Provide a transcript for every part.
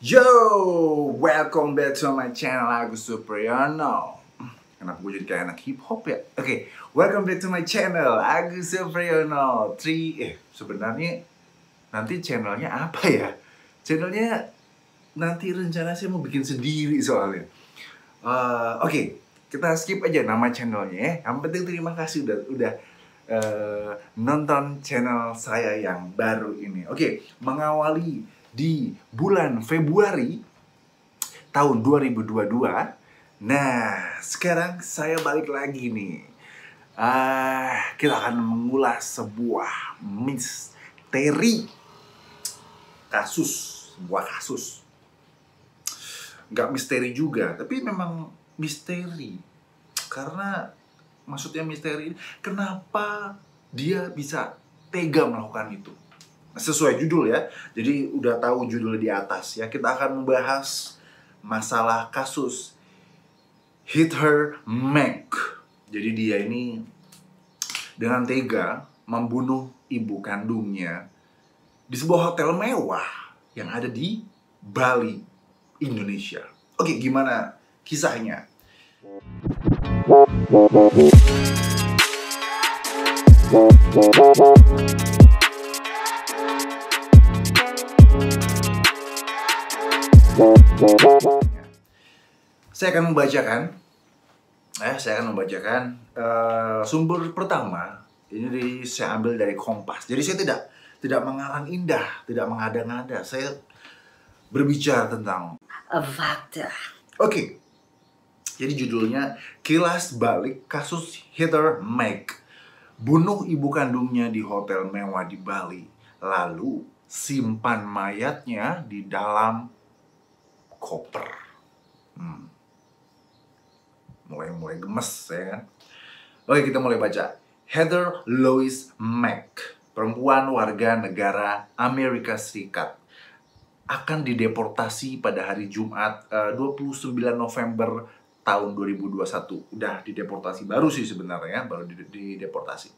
Yo, welcome back to my channel Agus Supriyono. Kenapa gue jadi kayak anak hip hop ya? Oke, welcome back to my channel Agus Supriyono. Sebenarnya nanti channelnya apa ya? Channelnya nanti rencana saya mau bikin sendiri soalnya. Oke, kita skip aja nama channelnya ya. Yang penting terima kasih udah nonton channel saya yang baru ini. Oke, mengawali di bulan Februari tahun 2022. Nah, sekarang saya balik lagi nih. Kita akan mengulas sebuah misteri sebuah kasus. Nggak misteri juga, tapi memang misteri. Karena maksudnya misteri, kenapa dia bisa tega melakukan itu? Sesuai judul ya, jadi udah tahu judul di atas ya. Kita akan membahas masalah kasus Heather Mac. Jadi dia ini dengan tega membunuh ibu kandungnya di sebuah hotel mewah yang ada di Bali, Indonesia. Oke, gimana kisahnya? Saya akan membacakan sumber pertama. Ini saya ambil dari Kompas. Jadi saya tidak mengarang indah, tidak mengada-ngada. Saya berbicara tentang fakta. Oke. Jadi judulnya Kilas Balik Kasus Heather Mac. Bunuh ibu kandungnya di hotel mewah di Bali, lalu simpan mayatnya di dalam koper. Mulai gemes ya kan. Oke, kita mulai baca. Heather Louise Mac, perempuan warga negara Amerika Serikat, akan dideportasi pada hari Jumat 29 November tahun 2021. Udah dideportasi, baru sih sebenarnya, baru dideportasi.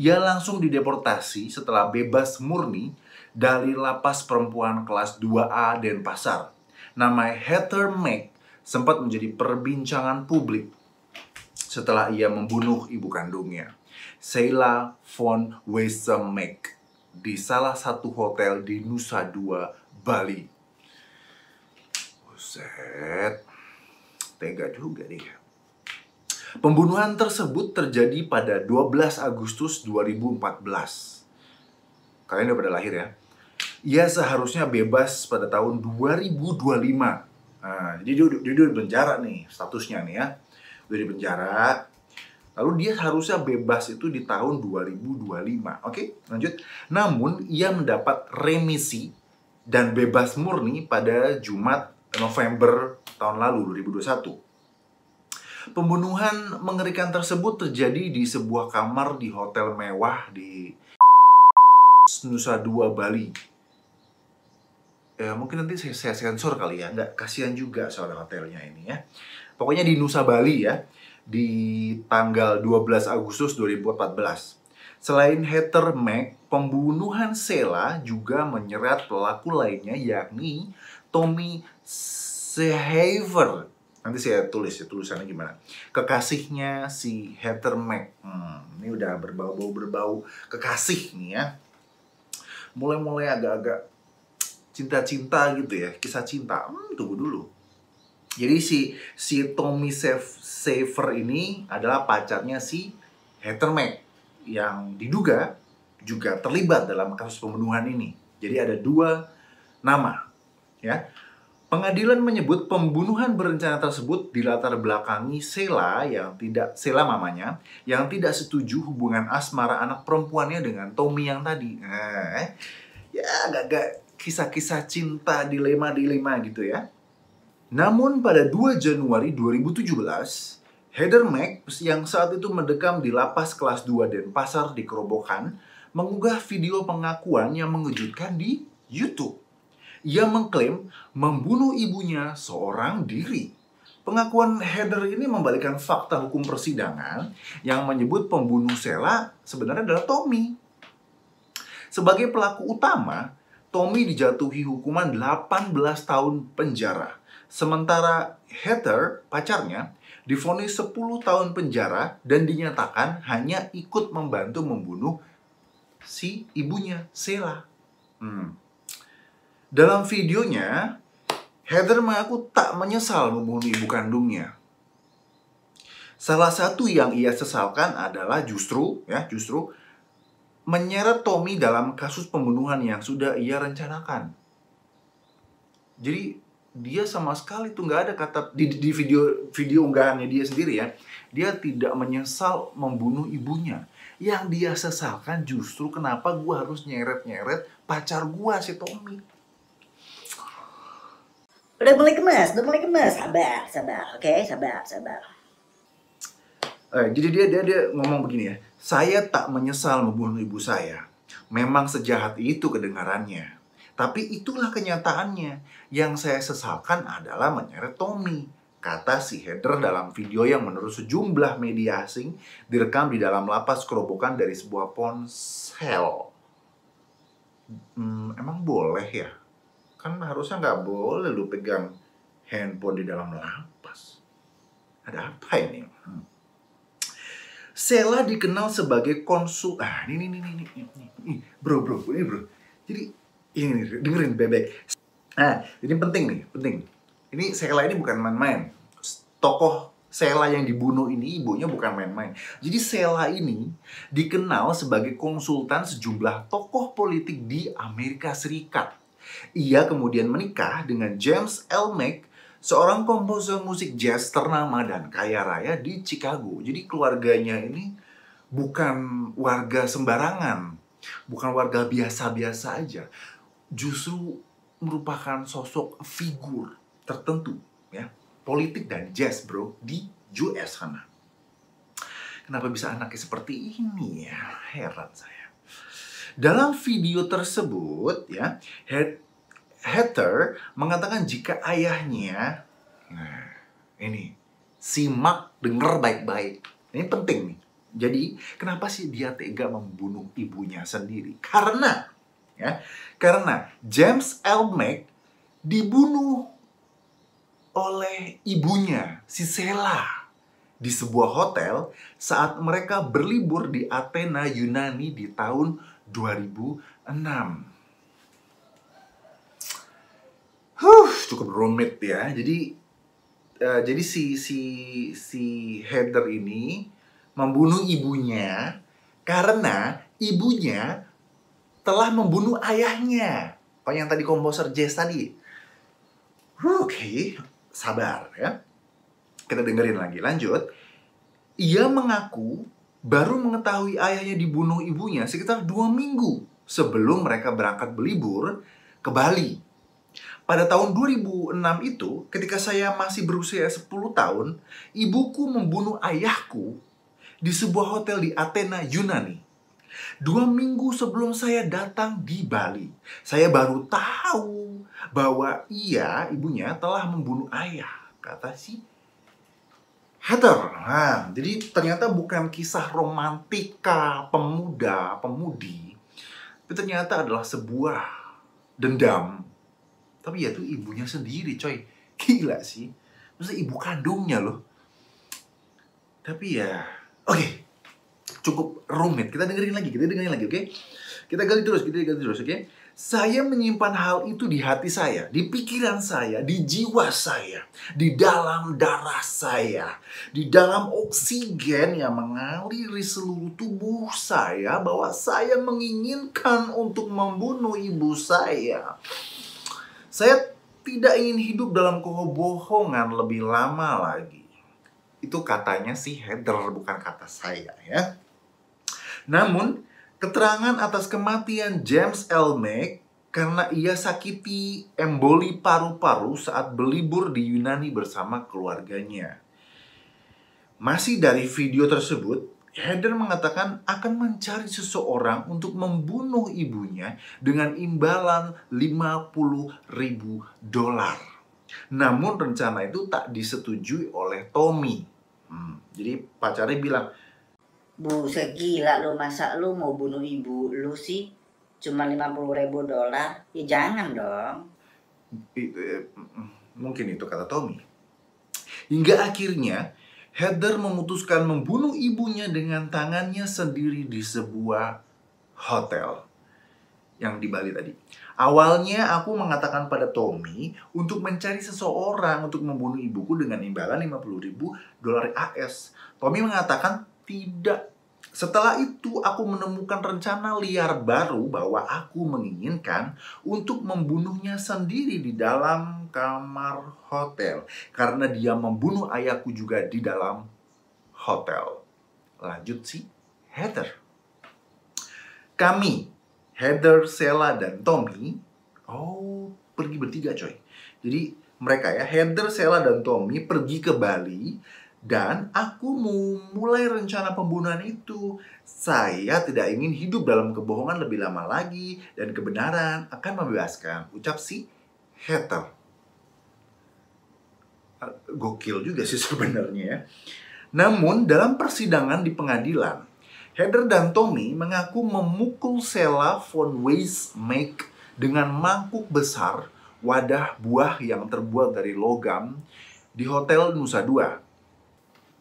Ia langsung dideportasi setelah bebas murni dari lapas perempuan kelas 2A Denpasar. Nama Heather Mac sempat menjadi perbincangan publik setelah ia membunuh ibu kandungnya, Sheila von Weissem Mac, di salah satu hotel di Nusa Dua, Bali. Buset, tega juga dia. Pembunuhan tersebut terjadi pada 12 Agustus 2014. Kalian udah pada lahir ya? Ia seharusnya bebas pada tahun 2025. Jadi dia udah di penjara nih, statusnya nih ya. Udah di penjara. Lalu dia harusnya bebas itu di tahun 2025. Oke, lanjut. Namun ia mendapat remisi dan bebas murni pada Jumat November tahun lalu, 2021. Pembunuhan mengerikan tersebut terjadi di sebuah kamar di hotel mewah di Nusa Dua, Bali. Mungkin nanti saya sensor kali ya, nggak, kasihan juga soal hotelnya ini ya. Pokoknya di Nusa Bali ya, di tanggal 12 Agustus 2014. Selain Heather Mac, pembunuhan Sheila juga menyerat pelaku lainnya, yakni Tommy Sehaver. Nanti saya tulis ya, tulisannya gimana. Kekasihnya si Heather Mac. Ini udah berbau kekasih nih ya. Mulai agak-agak cinta-cinta gitu ya, kisah cinta. Tunggu dulu. Jadi si Tommy Sehaver ini adalah pacarnya si Heather Mac yang diduga juga terlibat dalam kasus pembunuhan ini. Jadi ada dua nama ya. Pengadilan menyebut pembunuhan berencana tersebut dilatar belakangi Sheila mamanya yang tidak setuju hubungan asmara anak perempuannya dengan Tommy yang tadi. Ya agak-agak kisah-kisah cinta, dilema gitu ya. Namun pada 2 Januari 2017, Heather Mac yang saat itu mendekam di lapas kelas 2 Denpasar di Kerobokan mengunggah video pengakuan yang mengejutkan di YouTube. Ia mengklaim membunuh ibunya seorang diri. Pengakuan Heather ini membalikkan fakta hukum persidangan yang menyebut pembunuh Sheila sebenarnya adalah Tommy. Sebagai pelaku utama, Tommy dijatuhi hukuman 18 tahun penjara. Sementara Heather, pacarnya, divonis 10 tahun penjara dan dinyatakan hanya ikut membantu membunuh si ibunya, Sheila. Dalam videonya, Heather mengaku tak menyesal membunuh ibu kandungnya. Salah satu yang ia sesalkan adalah justru menyeret Tommy dalam kasus pembunuhan yang sudah ia rencanakan. Jadi dia sama sekali tuh nggak ada kata di video unggahannya dia sendiri ya. Dia tidak menyesal membunuh ibunya. Yang dia sesalkan justru kenapa gue harus nyeret-nyeret pacar gue si Tommy. Udah mulai gemes. Sabar, oke? Sabar. Jadi dia ngomong begini ya. Saya tak menyesal membunuh ibu saya. Memang sejahat itu kedengarannya. Tapi itulah kenyataannya. Yang saya sesalkan adalah menyeret Tommy, kata si Heather dalam video yang menurut sejumlah media asing direkam di dalam lapas kerobokan dari sebuah ponsel. Emang boleh ya? Kan harusnya nggak boleh lu pegang handphone di dalam lapas. Ada apa ini? Sheila dikenal sebagai konsul. Ini bro. Jadi ini dengerin bebek. Ini penting. Ini Sheila ini bukan main-main. Tokoh Sheila yang dibunuh ini ibunya bukan main-main. Jadi Sheila ini dikenal sebagai konsultan sejumlah tokoh politik di Amerika Serikat. Ia kemudian menikah dengan James L. Mack, seorang komposer musik jazz ternama dan kaya raya di Chicago. Jadi keluarganya ini bukan warga sembarangan, bukan warga biasa-biasa aja. Justru merupakan sosok figur tertentu ya, politik dan jazz bro di US sana. Kenapa bisa anaknya seperti ini ya? Heran saya. Dalam video tersebut ya, Heather mengatakan jika ayahnya, ini simak, denger baik-baik. Ini penting nih. Jadi kenapa sih dia tega membunuh ibunya sendiri? Karena James L. Mack dibunuh oleh ibunya, si Sheila, di sebuah hotel saat mereka berlibur di Athena, Yunani di tahun 2006. Cukup rumit ya. Jadi si Heather ini membunuh ibunya karena ibunya telah membunuh ayahnya. Oh, yang tadi komposer jazz tadi. Oke, sabar ya. Kita dengerin lagi, lanjut. Ia mengaku baru mengetahui ayahnya dibunuh ibunya sekitar 2 minggu sebelum mereka berangkat berlibur ke Bali. Pada tahun 2006 itu, ketika saya masih berusia 10 tahun, ibuku membunuh ayahku di sebuah hotel di Athena, Yunani. 2 minggu sebelum saya datang di Bali, saya baru tahu bahwa ibunya telah membunuh ayah, kata si Heather. Jadi ternyata bukan kisah romantika pemuda-pemudi, tapi ternyata adalah sebuah dendam. Tapi ya tuh ibunya sendiri, coy. Gila sih. Maksudnya ibu kandungnya loh. Tapi ya, oke. Cukup rumit. Kita dengerin lagi, oke? Kita gali terus, oke? Saya menyimpan hal itu di hati saya, di pikiran saya, di jiwa saya, di dalam darah saya, di dalam oksigen yang mengalir di seluruh tubuh saya, bahwa saya menginginkan untuk membunuh ibu saya. Saya tidak ingin hidup dalam kebohongan lebih lama lagi. Itu katanya si Heather, bukan kata saya ya. Namun, keterangan atas kematian James L. Mack karena ia sakiti emboli paru-paru saat berlibur di Yunani bersama keluarganya. Masih dari video tersebut, Heather mengatakan akan mencari seseorang untuk membunuh ibunya dengan imbalan $50.000. Namun rencana itu tak disetujui oleh Tommy. Jadi pacarnya bilang, Buset, gila lo, masa lo mau bunuh ibu lo sih? cuma $50.000, ya jangan dong. Mungkin itu kata Tommy. Hingga akhirnya Heather memutuskan membunuh ibunya dengan tangannya sendiri di sebuah hotel yang di Bali tadi. Awalnya aku mengatakan pada Tommy untuk mencari seseorang untuk membunuh ibuku dengan imbalan $50.000 AS. Tommy mengatakan tidak. Setelah itu aku menemukan rencana liar baru bahwa aku menginginkan untuk membunuhnya sendiri di dalam kamar hotel. Karena dia membunuh ayahku juga di dalam hotel. Lanjut si Heather. Kami, Heather, Sheila, dan Tommy, pergi bertiga coy. Jadi mereka ya, Heather, Sheila, dan Tommy pergi ke Bali. Dan aku mau mulai rencana pembunuhan itu. Saya tidak ingin hidup dalam kebohongan lebih lama lagi. Dan kebenaran akan membebaskan, ucap si Heather. Gokil juga sih sebenarnya ya. Namun dalam persidangan di pengadilan, Heather dan Tommy mengaku memukul Sheila von Weizsäcker dengan mangkuk besar wadah buah yang terbuat dari logam di Hotel Nusa Dua.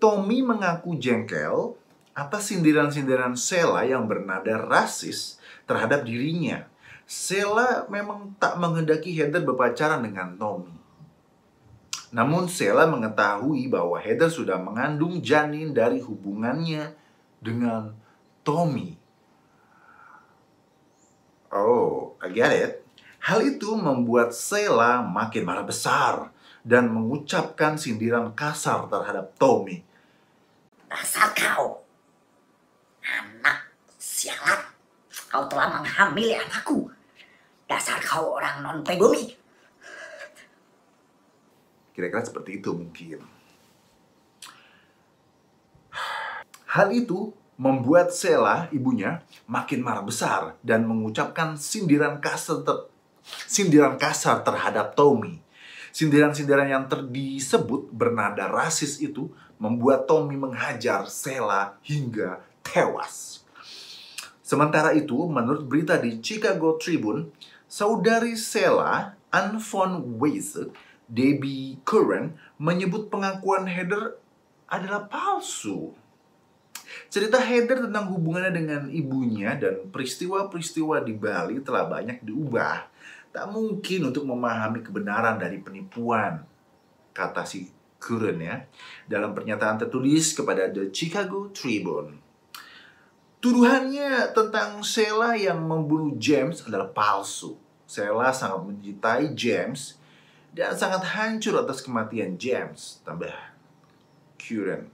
Tommy mengaku jengkel atas sindiran-sindiran Sheila yang bernada rasis terhadap dirinya. Sheila memang tak menghendaki Heather berpacaran dengan Tommy. Namun Sheila mengetahui bahwa Heather sudah mengandung janin dari hubungannya dengan Tommy. Oh, I get it. Hal itu membuat Sheila makin marah besar dan mengucapkan sindiran kasar terhadap Tommy. Dasar kau, anak sialan, kau telah menghamili anakku. Dasar kau orang non-pribumi. Kira-kira seperti itu mungkin. Hal itu membuat Sheila, ibunya, makin marah besar dan mengucapkan sindiran kasar terhadap Tommy. Sindiran-sindiran yang disebut bernada rasis itu membuat Tommy menghajar Sheila hingga tewas. Sementara itu, menurut berita di Chicago Tribune, saudari Sheila, Anne von Weizsäcker, Debbie Curran, menyebut pengakuan Heather adalah palsu. Cerita Heather tentang hubungannya dengan ibunya dan peristiwa-peristiwa di Bali telah banyak diubah. Tak mungkin untuk memahami kebenaran dari penipuan, kata si Curran ya, dalam pernyataan tertulis kepada The Chicago Tribune. Tuduhannya tentang Sheila yang membunuh James adalah palsu. Sheila sangat mencintai James dan sangat hancur atas kematian James, tambah Curran.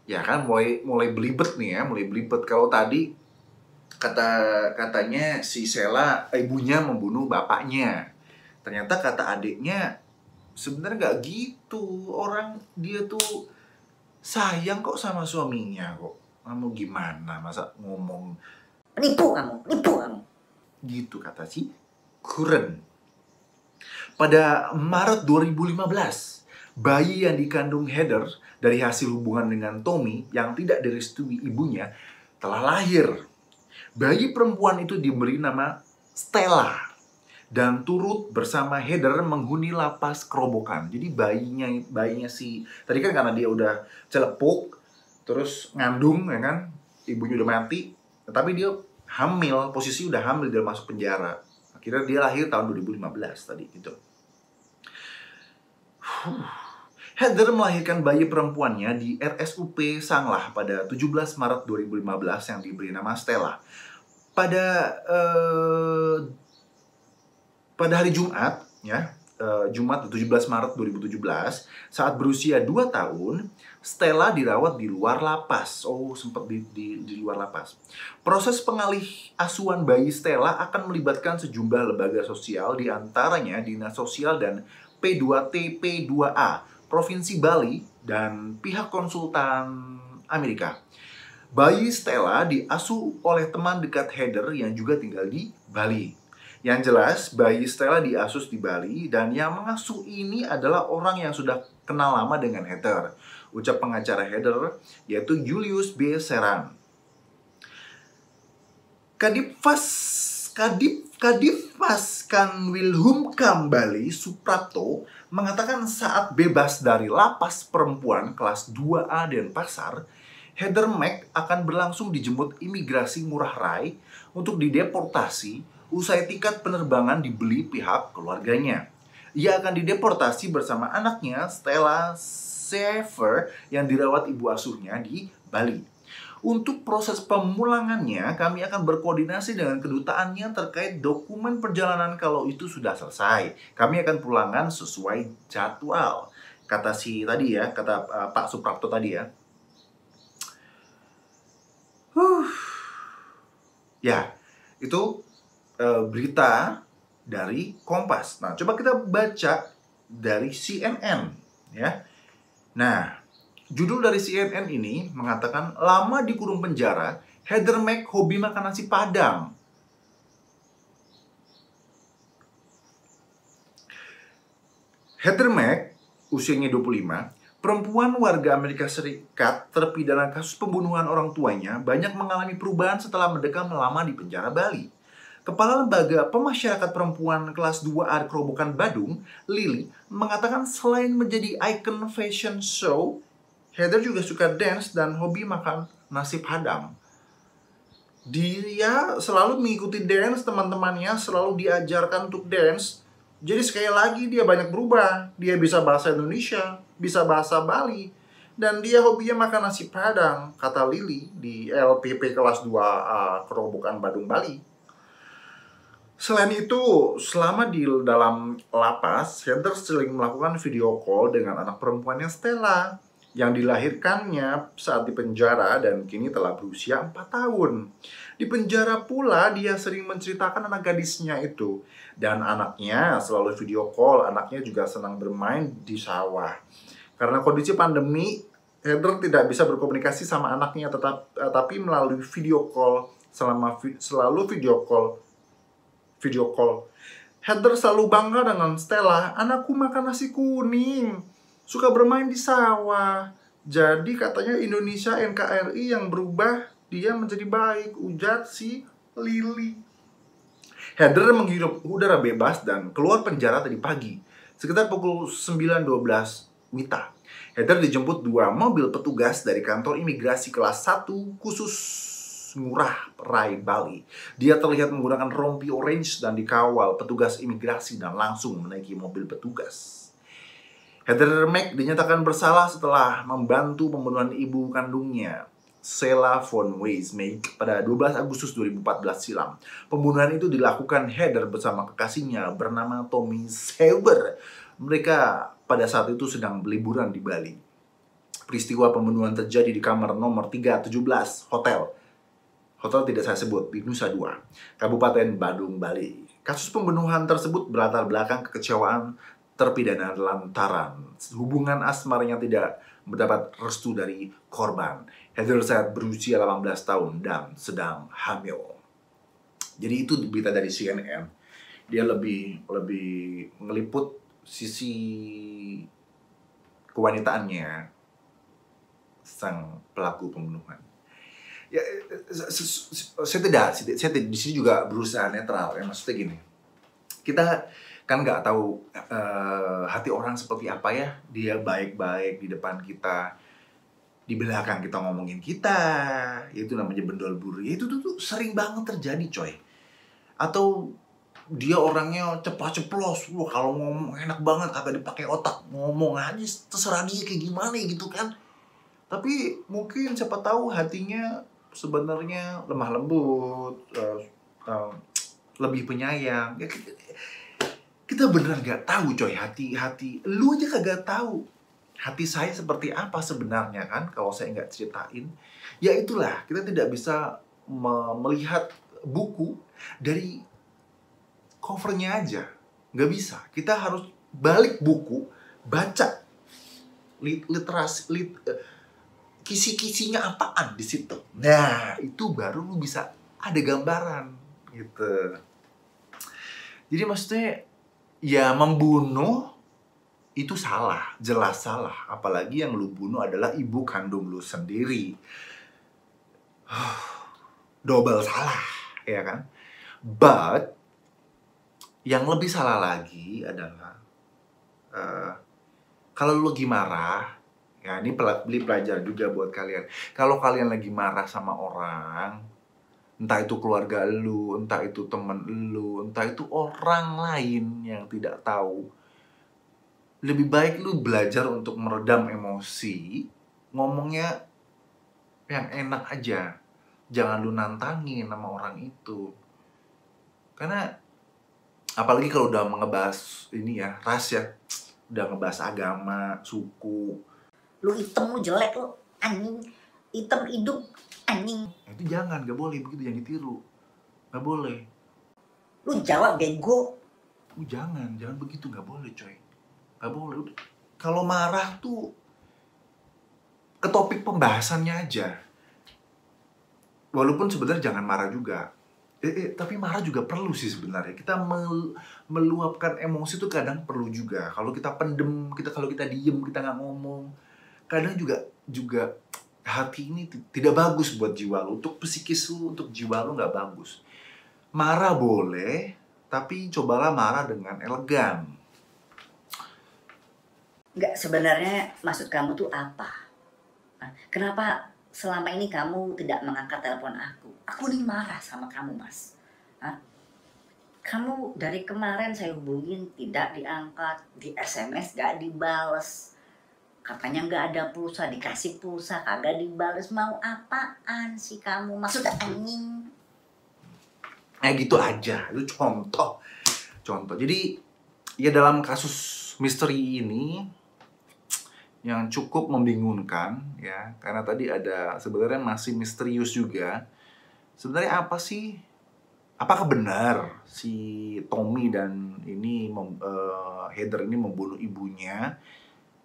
Ya kan mulai belibet nih ya, mulai belibet. Kalau tadi katanya si Sheila ibunya membunuh bapaknya. Ternyata kata adiknya sebenarnya nggak gitu. Orang dia tuh sayang kok sama suaminya kok. Kamu gimana masa ngomong Nipu kamu. gitu, kata si Curran. Pada Maret 2015, bayi yang dikandung Heather dari hasil hubungan dengan Tommy yang tidak direstui ibunya telah lahir. Bayi perempuan itu diberi nama Stella dan turut bersama Heather menghuni lapas Kerobokan. Jadi bayinya si tadi kan karena dia udah celepuk terus ngandung ya kan, ibunya udah mati, tapi dia hamil, posisi udah hamil, dia masuk penjara. Akhirnya dia lahir tahun 2015 tadi gitu. Heather melahirkan bayi perempuannya di RSUP Sanglah pada 17 Maret 2015 yang diberi nama Stella. Pada hari Jumat, ya, Jumat 17 Maret 2017, saat berusia 2 tahun, Stella dirawat di luar lapas. Sempat di luar lapas. Proses pengalih asuhan bayi Stella akan melibatkan sejumlah lembaga sosial, di antaranya Dinas Sosial dan P2T P2A, Provinsi Bali, dan pihak konsultan Amerika. Bayi Stella diasuh oleh teman dekat Heather yang juga tinggal di Bali. Yang jelas, bayi Stella diasuh di Bali dan yang mengasuh ini adalah orang yang sudah kenal lama dengan Heather, ucap pengacara Heather, yaitu Julius B. Serang. Kadifas Kanwilhumkam Bali Suprapto mengatakan saat bebas dari lapas perempuan kelas 2A Denpasar, Heather Mac akan berlangsung dijemput imigrasi Ngurah Rai untuk dideportasi usai tiket penerbangan dibeli pihak keluarganya. Ia akan dideportasi bersama anaknya Stella Sefer yang dirawat ibu asuhnya di Bali. Untuk proses pemulangannya, kami akan berkoordinasi dengan kedutaannya terkait dokumen perjalanan kalau itu sudah selesai. Kami akan pulangan sesuai jadwal. Kata si tadi ya, kata Pak Suprapto tadi ya. Ya, itu berita dari Kompas. Nah, coba kita baca dari CNN ya. Nah, judul dari CNN ini mengatakan lama dikurung penjara, Heather Mac hobi makan nasi Padang. Heather Mac, usianya 25, perempuan warga Amerika Serikat terpidana kasus pembunuhan orang tuanya, banyak mengalami perubahan setelah mendekam lama di penjara Bali. Kepala Lembaga Pemasyarakatan Perempuan kelas 2A Kerobokan Badung, Lily, mengatakan selain menjadi ikon fashion show, Heather juga suka dance dan hobi makan nasi Padang. Dia selalu mengikuti dance, teman-temannya selalu diajarkan untuk dance. Jadi sekali lagi dia banyak berubah. Dia bisa bahasa Indonesia, bisa bahasa Bali. Dan dia hobinya makan nasi Padang, kata Lily di LPP kelas 2A Kerobokan Badung, Bali. Selain itu, selama di dalam lapas, Heather sering melakukan video call dengan anak perempuannya Stella yang dilahirkannya saat di penjara dan kini telah berusia 4 tahun. Di penjara pula dia sering menceritakan anak gadisnya itu. Dan anaknya selalu video call, anaknya juga senang bermain di sawah. Karena kondisi pandemi, Heather tidak bisa berkomunikasi sama anaknya tapi melalui video call, selalu video call. Heather selalu bangga dengan Stella, anakku makan nasi kuning, suka bermain di sawah. Jadi katanya Indonesia NKRI yang berubah dia menjadi baik, ujar si Lily. Heather menghirup udara bebas dan keluar penjara tadi pagi, sekitar pukul 9.12 WITA. Heather dijemput 2 mobil petugas dari kantor imigrasi kelas 1 khusus Ngurah Rai, Bali. Dia terlihat menggunakan rompi orange dan dikawal petugas imigrasi dan langsung menaiki mobil petugas. Heather Mac dinyatakan bersalah setelah membantu pembunuhan ibu kandungnya, Sheila von Weizsäcker, pada 12 Agustus 2014 silam. Pembunuhan itu dilakukan Heather bersama kekasihnya bernama Tommy Sever. Mereka pada saat itu sedang liburan di Bali. Peristiwa pembunuhan terjadi di kamar nomor 317 hotel tidak saya sebut, di Nusa Dua, Kabupaten Badung, Bali. Kasus pembunuhan tersebut berlatar belakang kekecewaan terpidana lantaran hubungan asmaranya tidak mendapat restu dari korban. Heather saat berusia 18 tahun dan sedang hamil. Jadi itu berita dari CNN. Dia lebih meliput sisi kewanitaannya sang pelaku pembunuhan. Ya, saya di sini juga berusaha netral ya, maksudnya gini, kita kan nggak tahu hati orang seperti apa ya. Dia baik-baik di depan kita, di belakang kita ngomongin kita, itu namanya bendol buru. Ya, itu tuh sering banget terjadi, coy. Atau dia orangnya ceplos-ceplos, wah kalau ngomong enak banget, kagak dipakai otak, ngomong aja terserah dia kayak gimana gitu kan. Tapi mungkin siapa tahu hatinya sebenarnya lemah lembut, lebih penyayang. Ya, kita beneran gak tahu, coy, hati lu aja kagak tahu hati saya seperti apa sebenarnya kan, kalau saya nggak ceritain. Ya itulah, kita tidak bisa melihat buku dari covernya aja, nggak bisa. Kita harus balik buku, baca kisi-kisinya apaan di situ. Nah, itu baru lu bisa ada gambaran gitu. Jadi maksudnya ya membunuh itu salah, jelas salah. Apalagi yang lu bunuh adalah ibu kandung lu sendiri. Double salah ya kan? But yang lebih salah lagi adalah kalau lu lagi marah, ya ini beli pelajaran juga buat kalian. Kalau kalian lagi marah sama orang, entah itu keluarga lu, entah itu temen lu, entah itu orang lain yang tidak tahu, lebih baik lu belajar untuk meredam emosi, ngomongnya yang enak aja. Jangan lu nantangin sama orang itu. Karena apalagi kalau udah ngebahas ini ya, ras ya, udah ngebahas agama, suku. Lu hitam, lu jelek, lu anjing. Hitam hidup, anjing. Itu jangan, gak boleh begitu, jangan ditiru. Gak boleh. Lu jawab bego. Jangan begitu, gak boleh coy. Gak boleh. Kalau marah tuh ke topik pembahasannya aja. Walaupun sebenarnya jangan marah juga. Tapi marah juga perlu sih sebenarnya. Kita meluapkan emosi tuh kadang perlu juga. Kalau kita pendem, kalau kita diem, kita nggak ngomong, kadang juga hati ini tidak bagus buat jiwa lu. Untuk psikis lu, untuk jiwa lu nggak bagus. Marah boleh, tapi cobalah marah dengan elegan. Nggak, sebenarnya maksud kamu tuh apa? Kenapa selama ini kamu tidak mengangkat telepon aku? Aku nih marah sama kamu, Mas. Kamu dari kemarin saya hubungin tidak diangkat, di SMS gak dibales. Katanya nggak ada pulsa, dikasih pulsa kagak dibales. Mau apaan sih kamu? Maksudnya anjing? Gitu aja, itu contoh. Jadi ya dalam kasus misteri ini yang cukup membingungkan ya, karena tadi ada sebenarnya masih misterius juga. Sebenarnya apa sih? Apakah benar si Tommy dan ini Heather ini membunuh ibunya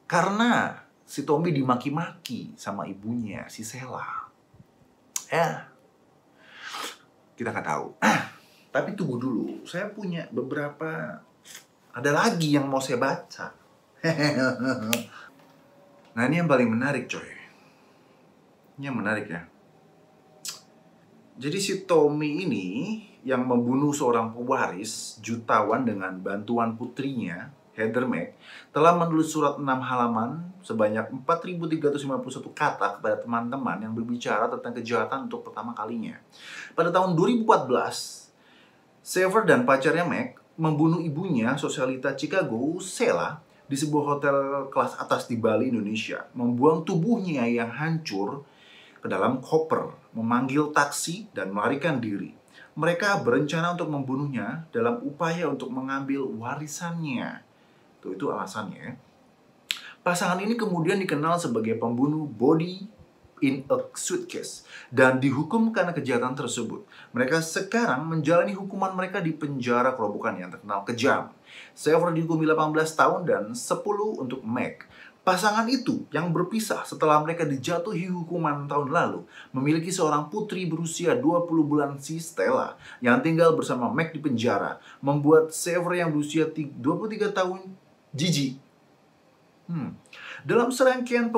karena si Tommy dimaki-maki sama ibunya si Sheila? Ya, kita nggak tahu. Tapi tunggu dulu, saya punya beberapa, ada lagi yang mau saya baca. Nah ini yang paling menarik coy. Ini yang menarik ya. Jadi si Tommy ini yang membunuh seorang pewaris jutawan dengan bantuan putrinya, Heather Mac, telah menulis surat 6 halaman sebanyak 4.351 kata kepada teman-teman yang berbicara tentang kejahatan untuk pertama kalinya. Pada tahun 2014, Sever dan pacarnya Mac membunuh ibunya, sosialita Chicago, Sheila, di sebuah hotel kelas atas di Bali, Indonesia, membuang tubuhnya yang hancur ke dalam koper, memanggil taksi, dan melarikan diri. Mereka berencana untuk membunuhnya dalam upaya untuk mengambil warisannya. Itu alasannya. Pasangan ini kemudian dikenal sebagai pembunuh body in a suitcase dan dihukum karena kejahatan tersebut. Mereka sekarang menjalani hukuman mereka di penjara kerobokan yang terkenal kejam. Sever dihukum 18 tahun dan 10 untuk Mac. Pasangan itu yang berpisah setelah mereka dijatuhi hukuman tahun lalu memiliki seorang putri berusia 20 bulan, si Stella, yang tinggal bersama Mac di penjara, membuat Sever yang berusia 23 tahun jijik. Dalam serangkaian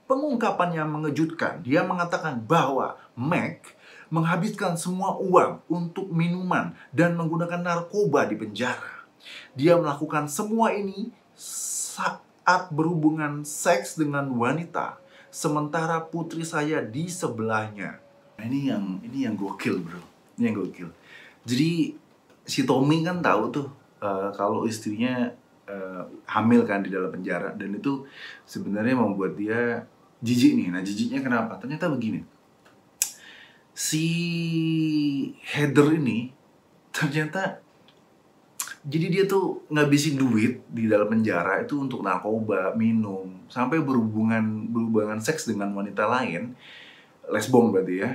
pengungkapan yang mengejutkan, dia mengatakan bahwa Mac menghabiskan semua uang untuk minuman dan menggunakan narkoba di penjara. Dia melakukan semua ini saat berhubungan seks dengan wanita, sementara putri saya di sebelahnya. Ini yang gokil, bro. Ini yang gokil. Jadi si Tommy kan tahu tuh kalau istrinya hamil kan di dalam penjara, dan itu sebenarnya membuat dia jijik nih. Nah, jijiknya kenapa? Ternyata begini. Si Heather ini ternyata jadi dia tuh ngabisin duit di dalam penjara itu untuk narkoba, minum, sampai berhubungan seks dengan wanita lain, lesbong berarti ya.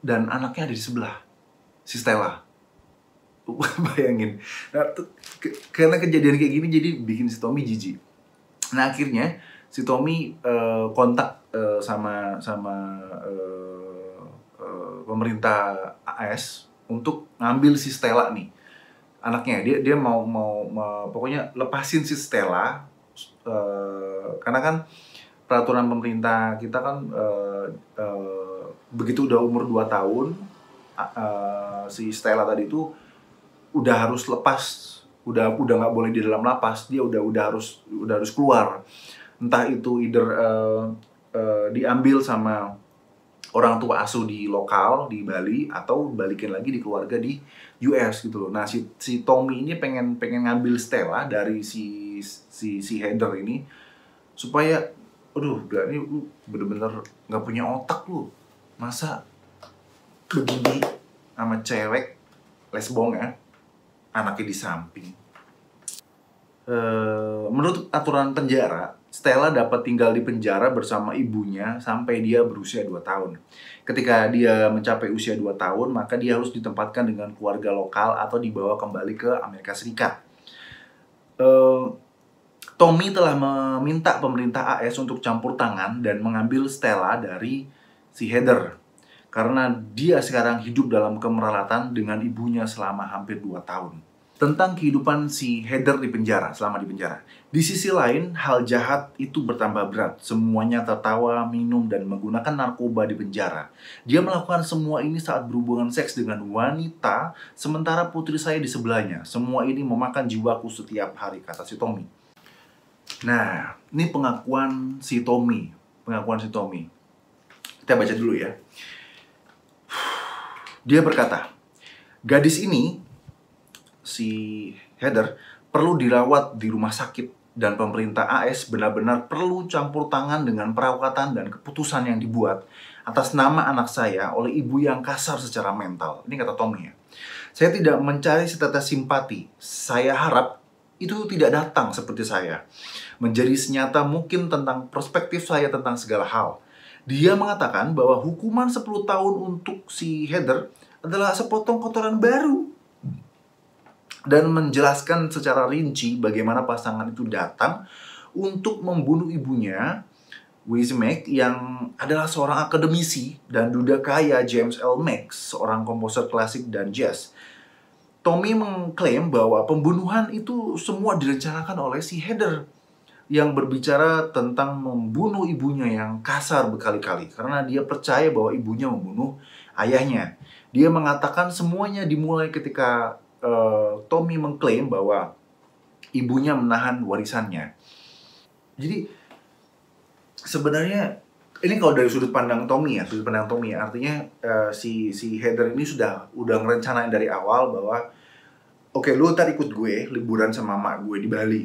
Dan anaknya ada di sebelah, si Stella. Bayangin. Nah, karena kejadian kayak gini jadi bikin si Tommy jijik. Nah, akhirnya si Tommy kontak sama pemerintah AS untuk ngambil si Stella nih, anaknya. Dia mau pokoknya lepasin si Stella, karena kan peraturan pemerintah kita kan begitu udah umur 2 tahun si Stella tadi itu udah harus lepas, udah nggak boleh di dalam lapas, dia udah harus keluar. Entah itu either diambil sama orang tua asuh di lokal di Bali atau balikin lagi di keluarga di US gitu loh. Nah si Tommy ini pengen ngambil Stella dari si Heather ini supaya, aduh, ini lu bener-bener nggak punya otak lu, masa begini sama cewek lesbong ya, anaknya di samping. Menurut aturan penjara, Stella dapat tinggal di penjara bersama ibunya sampai dia berusia 2 tahun. Ketika dia mencapai usia 2 tahun, maka dia harus ditempatkan dengan keluarga lokal atau dibawa kembali ke Amerika Serikat. Tommy telah meminta pemerintah AS untuk campur tangan dan mengambil Stella dari si Heather. Karena dia sekarang hidup dalam kemeralatan dengan ibunya selama hampir 2 tahun. Tentang kehidupan si Heather di penjara, selama di penjara. Di sisi lain, hal jahat itu bertambah berat. Semuanya tertawa, minum, dan menggunakan narkoba di penjara. Dia melakukan semua ini saat berhubungan seks dengan wanita, sementara putri saya di sebelahnya. Semua ini memakan jiwaku setiap hari, kata si Tommy. Nah, ini pengakuan si Tommy. Kita baca dulu ya. Dia berkata, gadis ini, si Heather, perlu dirawat di rumah sakit dan pemerintah AS benar-benar perlu campur tangan dengan perawatan dan keputusan yang dibuat atas nama anak saya oleh ibu yang kasar secara mental. Ini kata Tommy ya. Saya tidak mencari setetes simpati. Saya harap itu tidak datang seperti saya. Menjadi senyata mungkin tentang perspektif saya tentang segala hal. Dia mengatakan bahwa hukuman 10 tahun untuk si Heather adalah sepotong kotoran baru. Dan menjelaskan secara rinci bagaimana pasangan itu datang untuk membunuh ibunya, Wismek, yang adalah seorang akademisi dan duda kaya James L. Max, seorang komposer klasik dan jazz. Tommy mengklaim bahwa pembunuhan itu semua direncanakan oleh si Heather yang berbicara tentang membunuh ibunya yang kasar berkali-kali karena dia percaya bahwa ibunya membunuh ayahnya. Dia mengatakan semuanya dimulai ketika Tommy mengklaim bahwa ibunya menahan warisannya. Jadi sebenarnya ini kalau dari sudut pandang Tommy ya, artinya si Heather ini udah ngerencanain dari awal bahwa oke, lu ntar ikut gue liburan sama emak gue di Bali,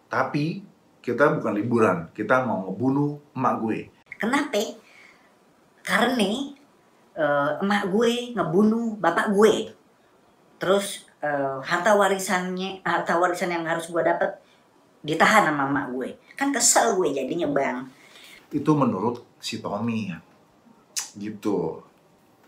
tapi kita bukan liburan, kita mau ngebunuh emak gue. Kenapa? Karena emak gue ngebunuh bapak gue. Terus harta warisan yang harus gue dapat ditahan sama emak gue. Kan kesel gue jadinya, Bang. Itu menurut si Tommy ya. Gitu.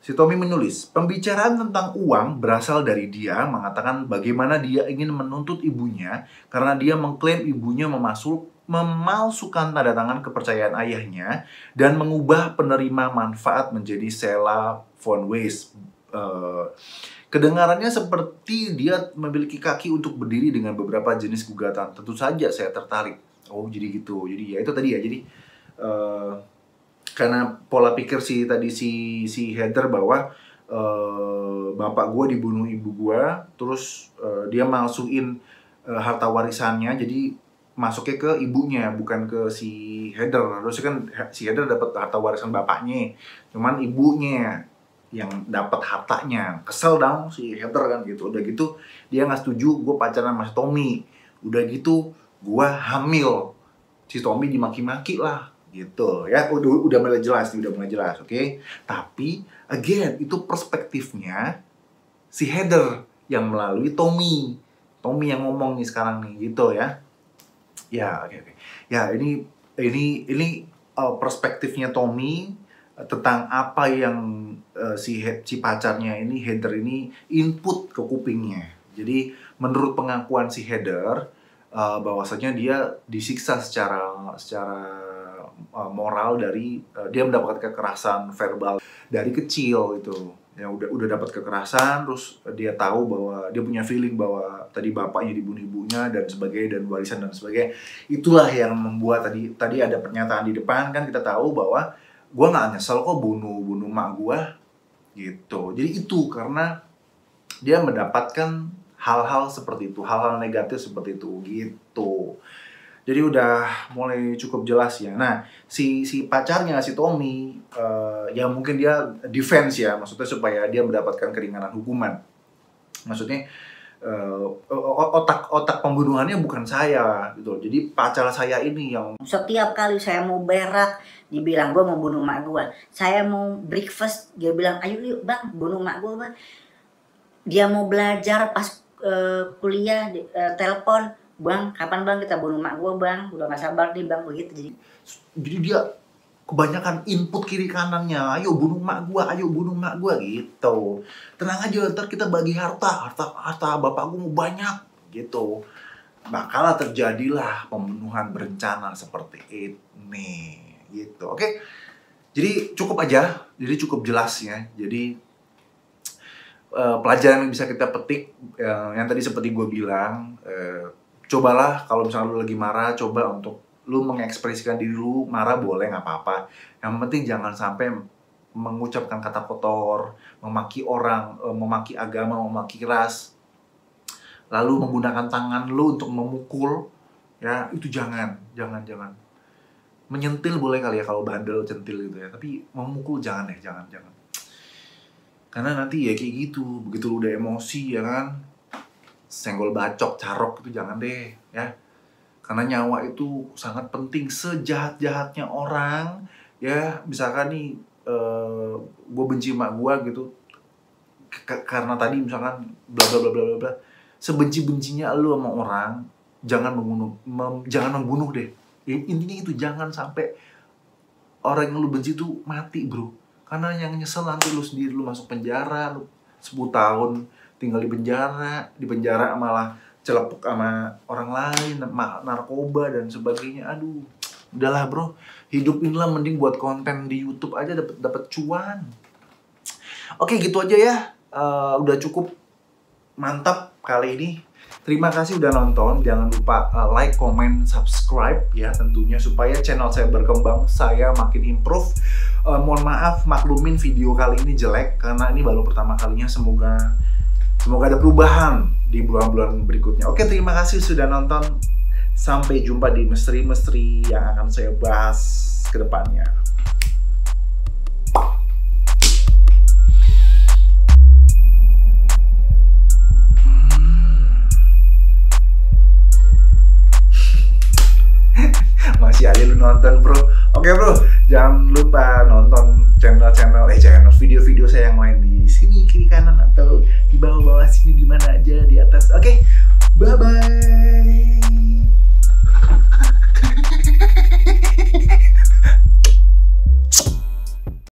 Si Tommy menulis, pembicaraan tentang uang berasal dari dia mengatakan bagaimana dia ingin menuntut ibunya karena dia mengklaim ibunya memalsukan tanda tangan kepercayaan ayahnya dan mengubah penerima manfaat menjadi Stella von Weiss. Kedengarannya seperti dia memiliki kaki untuk berdiri dengan beberapa jenis gugatan. Tentu saja saya tertarik. Oh, jadi gitu. Jadi ya itu tadi ya. Jadi karena pola pikir si Heather bahwa bapak gue dibunuh ibu gue, terus dia malsuin harta warisannya, jadi masuknya ke ibunya bukan ke si Heather. Harusnya kan si Heather dapat harta warisan bapaknya, cuman ibunya yang dapat hartanya. Kesel dong si Heather kan gitu. Udah gitu dia nggak setuju gue pacaran sama Tommy. Udah gitu gue hamil. Si Tommy dimaki-maki lah gitu ya. Udah mulai jelas, oke? Tapi again itu perspektifnya si Heather yang melalui Tommy yang ngomong nih sekarang nih gitu ya. Ya, oke. Ya, ini perspektifnya Tommy tentang apa yang si pacarnya ini, Heather ini, input ke kupingnya. Jadi menurut pengakuan si Heather, bahwasanya dia disiksa secara moral dari dia mendapatkan kekerasan verbal dari kecil gitu. Ya udah dapat kekerasan, terus dia tahu bahwa dia punya feeling bahwa tadi bapaknya dibunuh ibunya dan sebagainya, dan warisan dan sebagainya. Itulah yang membuat tadi ada pernyataan di depan kan, kita tahu bahwa gue nggak nyesel kok bunuh mak gue, gitu. Jadi itu karena dia mendapatkan hal-hal seperti itu, hal-hal negatif seperti itu gitu. Jadi udah mulai cukup jelas ya. Nah, si pacarnya, si Tommy, ya mungkin dia defense ya, maksudnya supaya dia mendapatkan keringanan hukuman. Maksudnya otak pembunuhannya bukan saya gitu. Jadi pacar saya ini yang setiap kali saya mau berak, dibilang gue mau bunuh mak gue. Saya mau breakfast, dia bilang ayo yuk bang bunuh mak gue bang. Dia mau belajar pas kuliah, telepon, bang kapan bang kita bunuh mak gue bang, udah gak sabar nih bang, begitu. Jadi dia kebanyakan input kiri kanannya, ayo bunuh mak gua, ayo bunuh mak gua gitu. Tenang aja, ntar kita bagi harta bapak gua mau banyak gitu. Bakal terjadilah pembunuhan berencana seperti ini gitu. Oke. Jadi cukup aja, jadi cukup jelas ya. Jadi pelajaran yang bisa kita petik yang tadi seperti gua bilang, cobalah kalau misalnya lu lagi marah, coba untuk lu mengekspresikan diri lu, marah boleh nggak apa-apa. Yang penting jangan sampai mengucapkan kata kotor, memaki orang, memaki agama, memaki ras, lalu menggunakan tangan lu untuk memukul, ya itu jangan. Menyentil boleh kali ya kalau bandel, centil gitu ya, tapi memukul jangan deh, jangan. Karena nanti ya kayak gitu, begitu lu udah emosi ya kan, senggol bacok, carok itu jangan deh ya. Karena nyawa itu sangat penting, sejahat-jahatnya orang ya. Misalkan nih gue benci emak gue gitu karena tadi misalkan bla bla bla bla bla, sebenci-bencinya lu sama orang, jangan membunuh deh. Intinya itu, jangan sampai orang yang lu benci itu mati bro. Karena yang nyesel nanti lu sendiri, lu masuk penjara, lu 10 tahun tinggal di penjara malah celepuk sama orang lain, narkoba dan sebagainya. Aduh, udahlah bro, hidup inilah mending buat konten di YouTube aja, dapat cuan. Oke, gitu aja ya. Udah cukup mantap kali ini. Terima kasih udah nonton. Jangan lupa like, comment, subscribe ya tentunya, supaya channel saya berkembang, saya makin improve. Mohon maaf, maklumin video kali ini jelek karena ini baru pertama kalinya. Semoga ada perubahan di bulan-bulan berikutnya. Oke, terima kasih sudah nonton. Sampai jumpa di misteri-misteri yang akan saya bahas ke depannya. Masih aja lu nonton bro. Oke bro, jangan lupa nonton channel video-video saya yang lain di sini kiri kanan atau di bawah-bawah sini, di mana aja, di atas. Oke, bye bye.